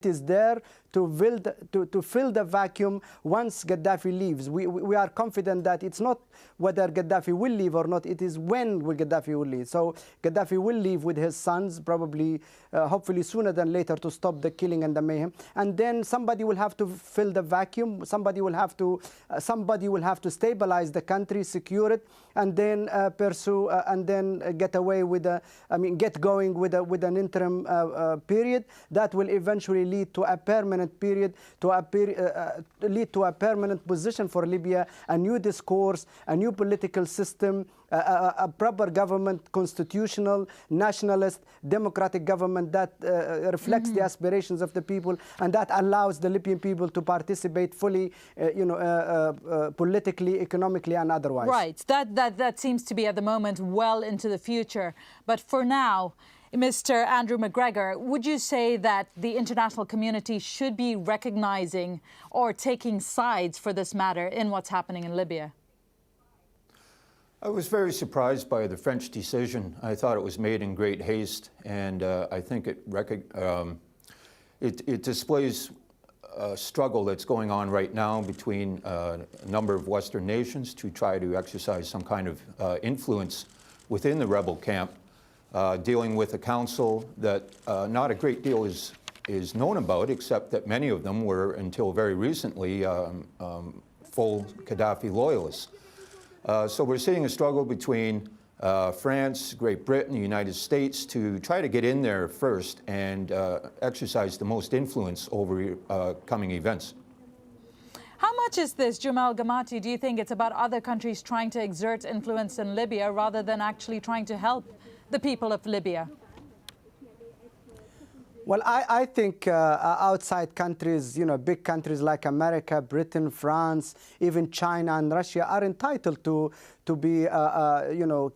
is there to fill the vacuum once Gaddafi leaves. We are confident that it's not whether Gaddafi will leave or not, it is when will Gaddafi will leave. So Gaddafi will leave with his sons, probably, hopefully sooner than later, to stop the killing and the mayhem. And then somebody will have to fill the vacuum. Somebody will have to stabilize the country, secure it, and then pursue and then get away with get going with an interim period that will eventually lead to a permanent period, lead to a permanent position for Libya, a new discourse, a new political system, a proper government, constitutional, nationalist, democratic government that reflects the aspirations of the people and that allows the Libyan people to participate fully, politically, economically, and otherwise. Right. That seems to be at the moment well into the future. But for now, Mr. Andrew McGregor, would you say that the international community should be recognizing or taking sides for this matter in what's happening in Libya? I was very surprised by the French decision. I thought it was made in great haste, and I think it displays a struggle that's going on right now between a number of Western nations to try to exercise some kind of influence within the rebel camp, dealing with a council that not a great deal is known about, except that many of them were, until very recently, full Gaddafi loyalists. So we're seeing a struggle between France, Great Britain, the United States to try to get in there first and exercise the most influence over coming events. How much is this, Jamal Gamati, do you think it's about other countries trying to exert influence in Libya rather than actually trying to help the people of Libya? Well, I think outside countries, big countries like America, Britain, France, even China and Russia are entitled to be,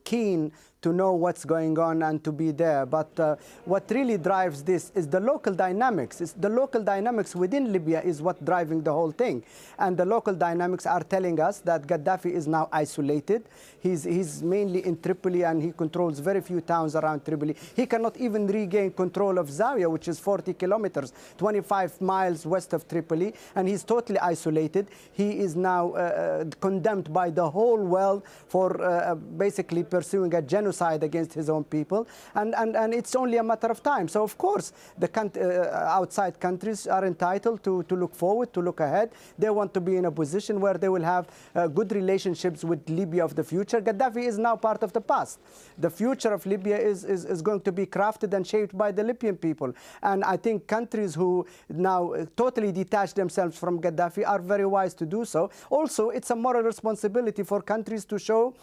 keen to know what's going on and to be there. But what really drives this is the local dynamics. The local dynamics within Libya is what driving the whole thing. And the local dynamics are telling us that Gaddafi is now isolated. He's mainly in Tripoli and he controls very few towns around Tripoli. He cannot even regain control of Zawiya, which is 40 kilometers, 25 miles west of Tripoli, and he's totally isolated. He is now condemned by the whole world for basically pursuing a genocide against his own people, and it's only a matter of time. So of course the outside countries are entitled to look forward, to look ahead. They want to be in a position where they will have good relationships with Libya of the future. Gaddafi is now part of the past. The future of Libya is going to be crafted and shaped by the Libyan people, and I think countries who now totally detach themselves from Gaddafi are very wise to do so. Also, it's a moral responsibility for countries to show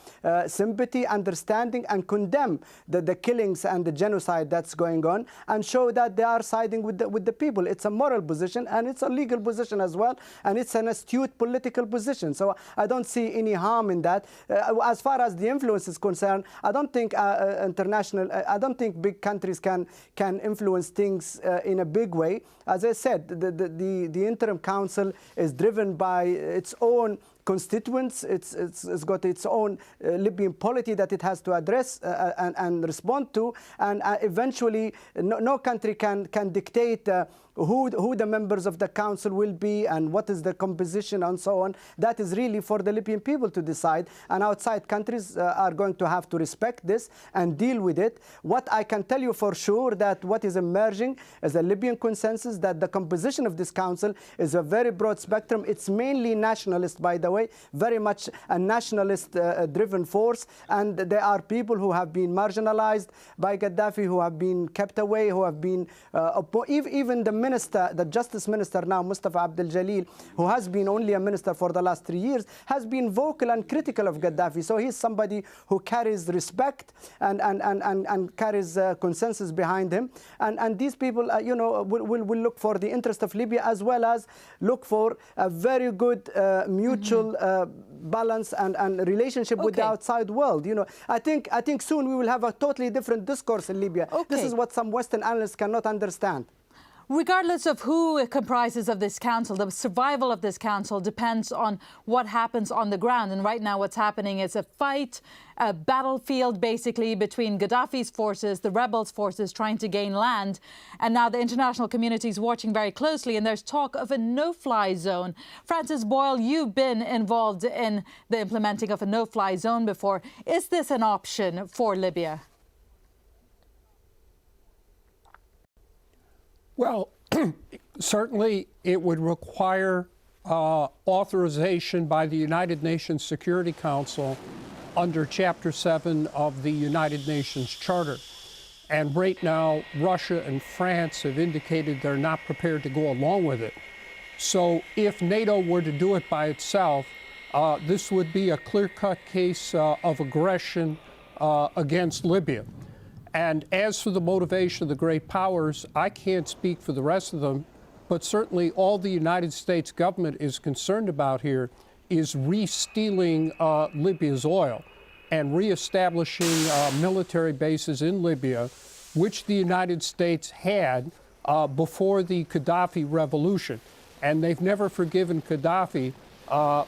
sympathy, understanding, and condemn the killings and the genocide that's going on, and show that they are siding with the people. It's a moral position, and it's a legal position as well, and it's an astute political position. So I don't see any harm in that. As far as the influence is concerned, I don't think I don't think big countries can influence things in a big way. As I said, the interim council is driven by its own constituents. It's got its own Libyan polity that it has to address and respond to, and eventually no country can dictate who the members of the council will be and what is the composition and so on. That is really for the Libyan people to decide, and outside countries are going to have to respect this and deal with it. What I can tell you for sure, that what is emerging is a Libyan consensus that the composition of this council is a very broad spectrum. It's mainly nationalist, by the way, very much a nationalist driven force, and there are people who have been marginalized by Gaddafi, who have been kept away, who have been even the justice minister now, Mustafa Abdel Jalil, who has been only a minister for the last 3 years, has been vocal and critical of Gaddafi. So he's somebody who carries respect and carries consensus behind him. And these people, will look for the interest of Libya, as well as look for a very good mutual balance and relationship with the outside world. I think soon we will have a totally different discourse in Libya. This is what some Western analysts cannot understand. Regardless of who comprises of this council, the survival of this council depends on what happens on the ground. And right now what's happening is a fight, a battlefield basically between Gaddafi's forces, the rebels' forces trying to gain land. And now the international community is watching very closely, and there's talk of a no-fly zone. Francis Boyle, you've been involved in the implementing of a no-fly zone before. Is this an option for Libya? Well, certainly it would require authorization by the United Nations Security Council under Chapter 7 of the United Nations Charter. And right now, Russia and France have indicated they're not prepared to go along with it. So if NATO were to do it by itself, this would be a clear-cut case of aggression against Libya. And as for the motivation of the great powers, I can't speak for the rest of them, but certainly all the United States government is concerned about here is re-stealing Libya's oil and reestablishing military bases in Libya, which the United States had before the Gaddafi revolution. And they've never forgiven Gaddafi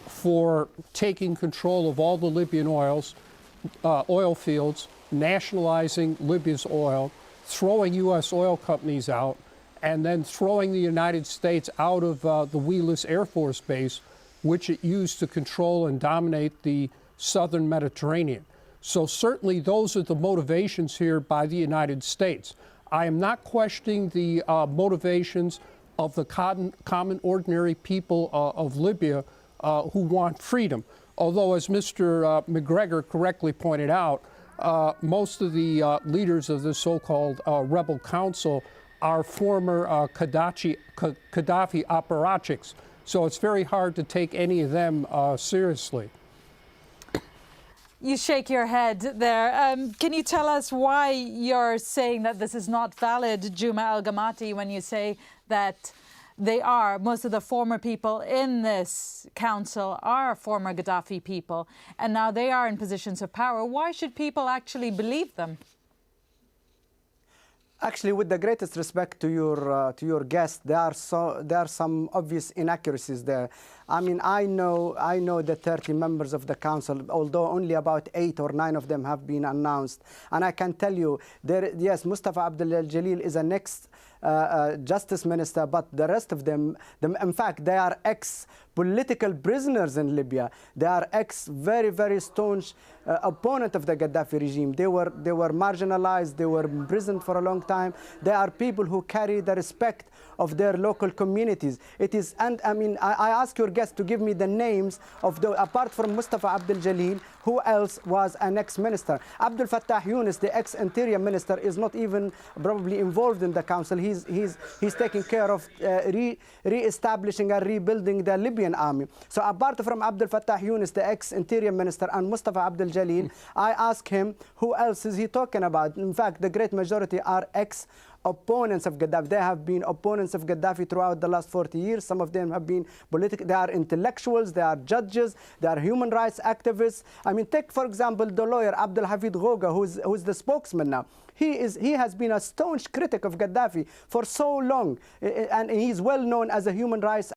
for taking control of all the Libyan oil fields, nationalizing Libya's oil, throwing U.S. oil companies out, and then throwing the United States out of the Wheeless Air Force Base, which it used to control and dominate the southern Mediterranean. So certainly those are the motivations here by the United States. I am not questioning the motivations of the common ordinary people of Libya who want freedom. Although, as Mr. McGregor correctly pointed out, most of the leaders of the so-called rebel council are former Gaddafi apparatchiks. So it's very hard to take any of them seriously. You shake your head there. Can you tell us why you're saying that this is not valid, Juma El-Gamati, when you say that most of the former people in this council are former Gaddafi people, and now they are in positions of power? Why should people actually believe them? Actually, with the greatest respect to your guest, there are some obvious inaccuracies there. I mean, I know the 30 members of the council, although only about 8 or 9 of them have been announced. And I can tell you, yes, Mustafa Abdul Jalil is a next justice minister, but the rest of them, in fact, they are ex-political prisoners in Libya. They are very, very staunch opponent of the Gaddafi regime. They were marginalized. They were imprisoned for a long time. They are people who carry the respect of their local communities. It is, and I mean, I ask your guest to give me the names of apart from Mustafa Abdul Jalil, who else was an ex-minister? Abdul Fattah Yunus, the ex-interior minister, is not even probably involved in the council. He's taking care of re-establishing and rebuilding the Libyan army. So apart from Abdul Fattah Yunus, the ex-interior minister, and Mustafa Abdul Jalil, I ask him, who else is he talking about? In fact, the great majority are opponents of Gaddafi. They have been opponents of Gaddafi throughout the last 40 years. Some of them have been political. They are intellectuals. They are judges. They are human rights activists. I mean, take, for example, the lawyer Abdel Hafid Ghoga, who's the spokesman now. He has been a staunch critic of Gaddafi for so long, and he's well known as a human rights